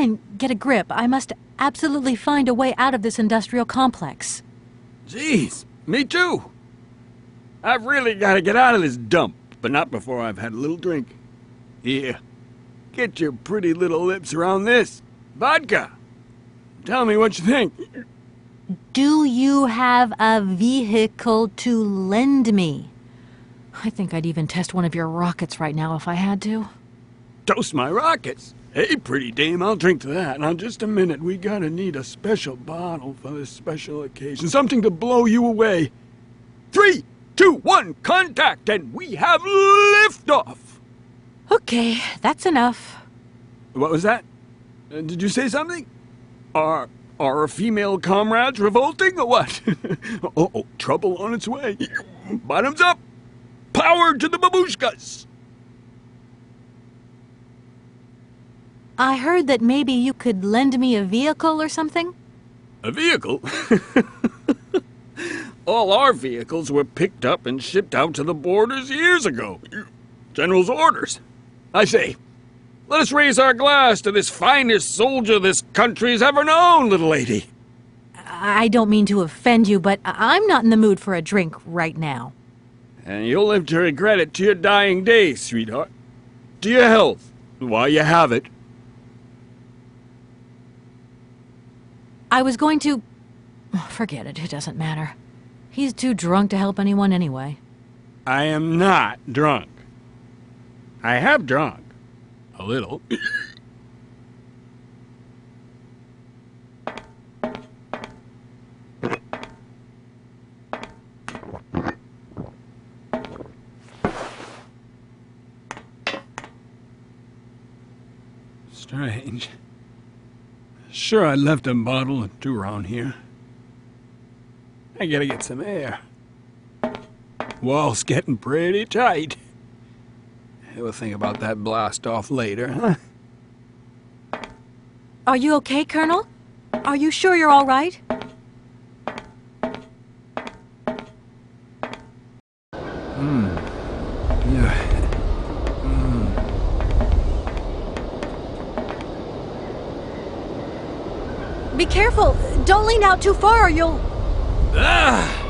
and get a grip. I must absolutely find a way out of this industrial complex. Jeez, me too. I've really got to get out of this dump, but not before I've had a little drink. Here, get your pretty little lips around this. Vodka. Tell me what you think. Do you have a vehicle to lend me? I think I'd even test one of your rockets right now if I had to. Toast my rockets. Hey, pretty dame, I'll drink to that. Now, just a minute. We gotta need a special bottle for this special occasion. Something to blow you away. 3, 2, 1, contact, and we have liftoff. Okay, that's enough. What was that? Did you say something? Are our female comrades revolting or what? Uh-oh, trouble on its way. Bottoms up. Power to the babushkas. I heard that maybe you could lend me a vehicle or something? A vehicle? All our vehicles were picked up and shipped out to the borders years ago. General's orders. I say, let us raise our glass to this finest soldier this country's ever known, little lady. I don't mean to offend you, but I'm not in the mood for a drink right now. And you'll live to regret it to your dying days, sweetheart. To your health, while you have it. I was going to... Forget it, it doesn't matter. He's too drunk to help anyone anyway. I am not drunk. I have drunk. A little. Strange. Sure, I left a bottle or two around here. I gotta get some air. Wall's getting pretty tight. We'll think about that blast off later, huh? Are you okay, Colonel? Are you sure you're all right? Yeah. Be careful! Don't lean out too far or you'll... Ah!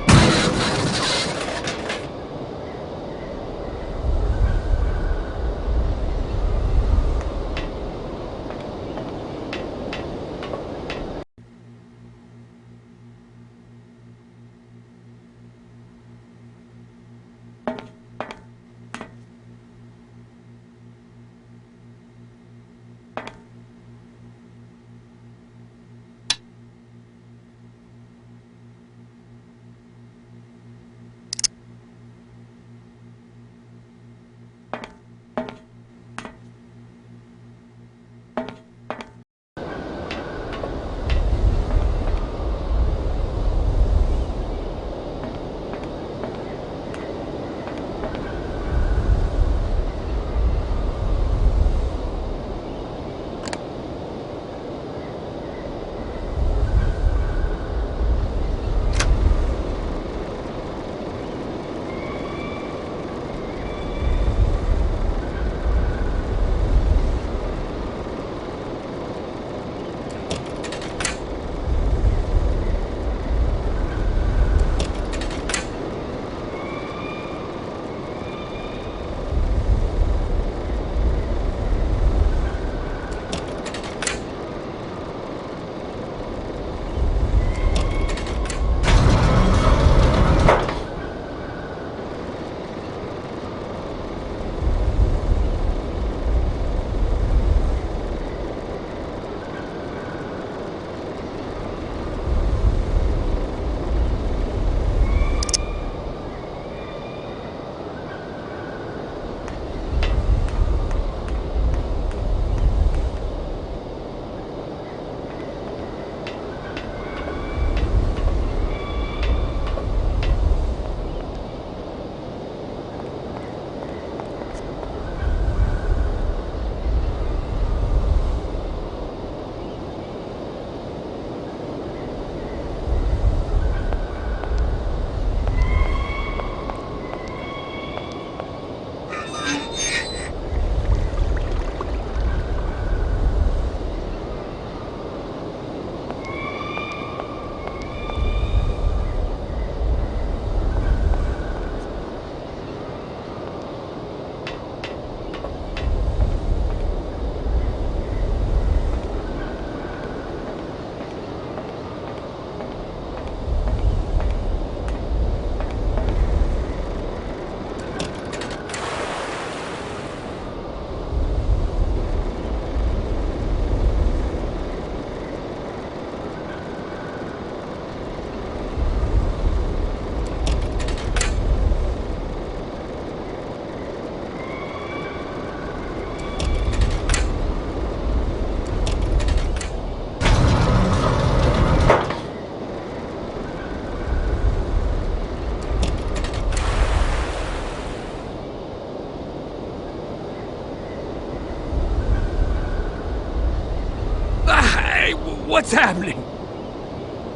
Hey, what's happening?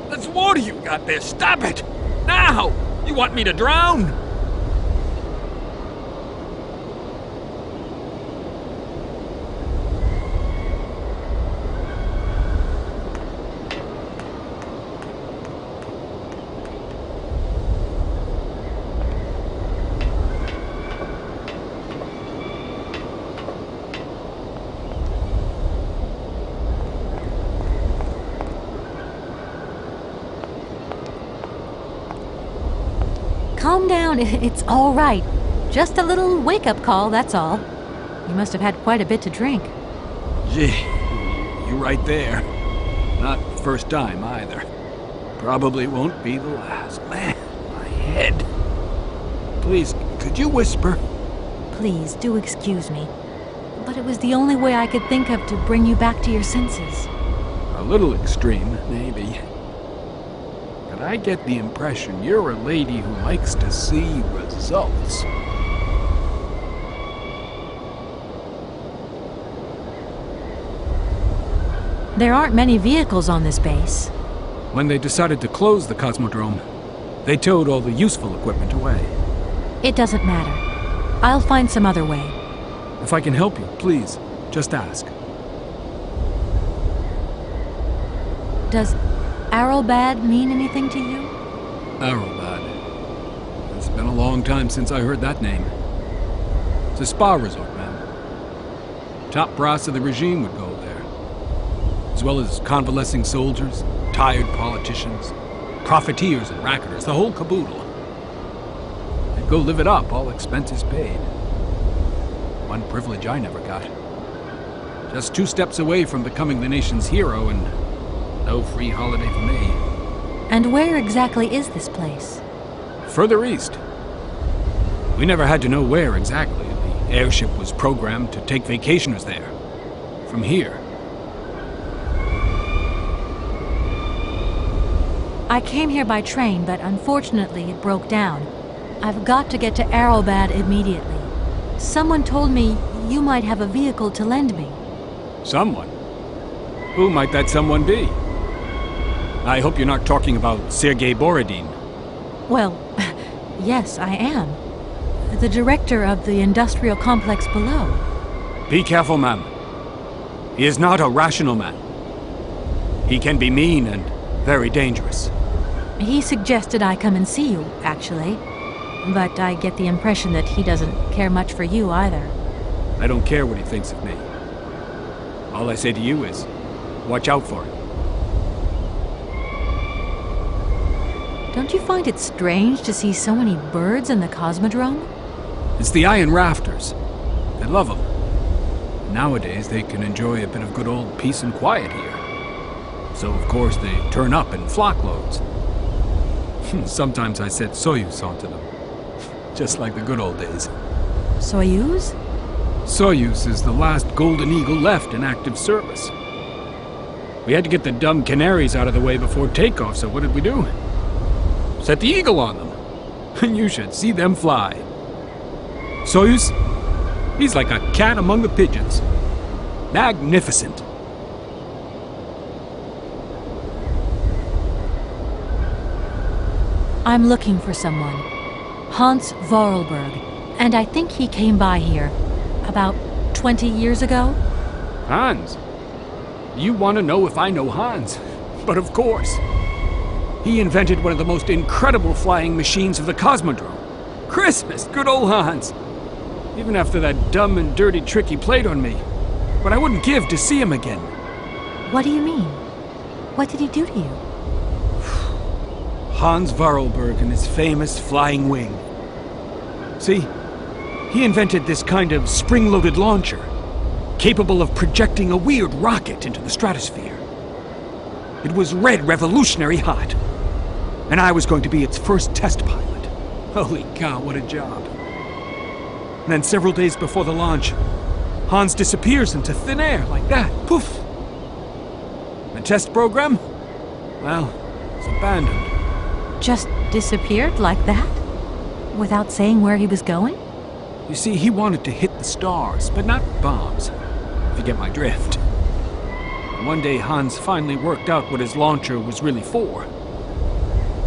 That's water you got there. Stop it! Now! You want me to drown? Calm down, it's all right. Just a little wake-up call, that's all. You must have had quite a bit to drink. Gee, you're right there. Not the first time, either. Probably won't be the last. Man, my head. Please, could you whisper? Please, do excuse me. But it was the only way I could think of to bring you back to your senses. A little extreme, maybe. But I get the impression you're a lady who likes to see results. There aren't many vehicles on this base. When they decided to close the Cosmodrome, they towed all the useful equipment away. It doesn't matter. I'll find some other way. If I can help you, please, just ask. Does Arrowbad mean anything to you? Arrowbad. It's been a long time since I heard that name. It's a spa resort, ma'am. Top brass of the regime would go there. As well as convalescing soldiers, tired politicians, profiteers and racketers, the whole caboodle. They'd go live it up, all expenses paid. One privilege I never got. Just 2 steps away from becoming the nation's hero, and no free holiday for me. And where exactly is this place? Further east. We never had to know where exactly. The airship was programmed to take vacationers there. From here. I came here by train, but unfortunately it broke down. I've got to get to Arrowbad immediately. Someone told me you might have a vehicle to lend me. Someone? Who might that someone be? I hope you're not talking about Sergei Borodin. Well, yes, I am. The director of the industrial complex below. Be careful, ma'am. He is not a rational man. He can be mean and very dangerous. He suggested I come and see you, actually. But I get the impression that he doesn't care much for you either. I don't care what he thinks of me. All I say to you is, watch out for him. Don't you find it strange to see so many birds in the Cosmodrome? It's the iron rafters. They love them. Nowadays, they can enjoy a bit of good old peace and quiet here. So, of course, they turn up in flockloads. Sometimes I set Soyuz onto them. Just like the good old days. Soyuz? Soyuz is the last Golden Eagle left in active service. We had to get the dumb canaries out of the way before takeoff, so what did we do? Set the Eagle on them. And you should see them fly. Soyuz, he's like a cat among the pigeons. Magnificent. I'm looking for someone. Hans Vorarlberg. And I think he came by here about 20 years ago. Hans? You want to know if I know Hans? But of course. He invented one of the most incredible flying machines of the Cosmodrome. Christmas, good old Hans. Even after that dumb and dirty trick he played on me. But I wouldn't give to see him again. What do you mean? What did he do to you? Hans Vorarlberg and his famous flying wing. See, he invented this kind of spring-loaded launcher, capable of projecting a weird rocket into the stratosphere. It was red revolutionary hot, and I was going to be its first test pilot. Holy cow, what a job. And then several days before the launch, Hans disappears into thin air like that. Poof! The test program? Well, it's abandoned. Just disappeared like that? Without saying where he was going? You see, he wanted to hit the stars, but not bombs, if you get my drift. One day Hans finally worked out what his launcher was really for.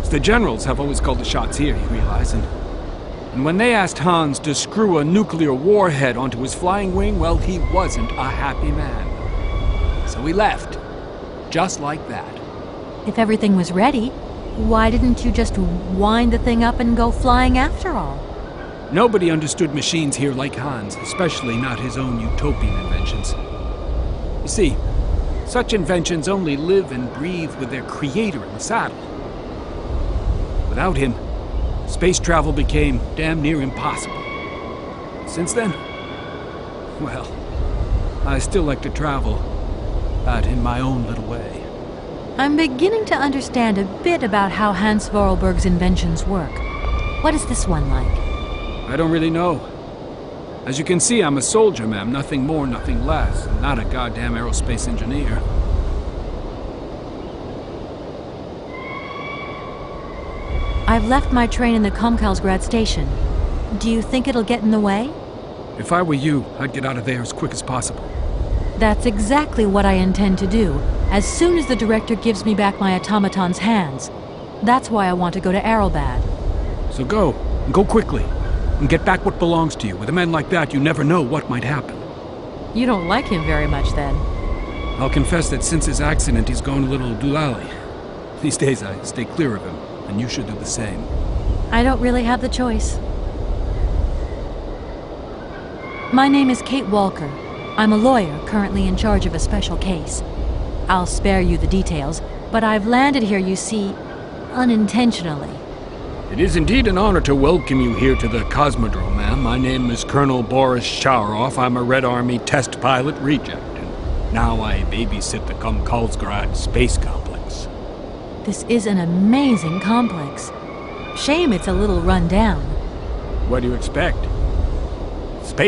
The generals have always called the shots here, he realized, and when they asked Hans to screw a nuclear warhead onto his flying wing, well, he wasn't a happy man. So he left, just like that. If everything was ready, why didn't you just wind the thing up and go flying after all? Nobody understood machines here like Hans, especially not his own utopian inventions. You see, such inventions only live and breathe with their creator in the saddle. Without him, space travel became damn near impossible. Since then, well, I still like to travel, but in my own little way. I'm beginning to understand a bit about how Hans Vorarlberg's inventions work. What is this one like? I don't really know. As you can see, I'm a soldier, ma'am. Nothing more, nothing less. Not a goddamn aerospace engineer. I've left my train in the Komkolzgrad station. Do you think it'll get in the way? If I were you, I'd get out of there as quick as possible. That's exactly what I intend to do, as soon as the director gives me back my automaton's hands. That's why I want to go to Arobad. So go, and go quickly, and get back what belongs to you. With a man like that, you never know what might happen. You don't like him very much, then? I'll confess that since his accident, he's gone a little doolally. These days, I stay clear of him, and you should do the same. I don't really have the choice. My name is Kate Walker. I'm a lawyer currently in charge of a special case. I'll spare you the details, but I've landed here, you see, unintentionally. It is indeed an honor to welcome you here to the Cosmodrome, ma'am. My name is Colonel Boris Charov. I'm a Red Army test pilot reject, and now I babysit the Komkolzgrad space complex. This is an amazing complex. Shame it's a little run down. What do you expect? Space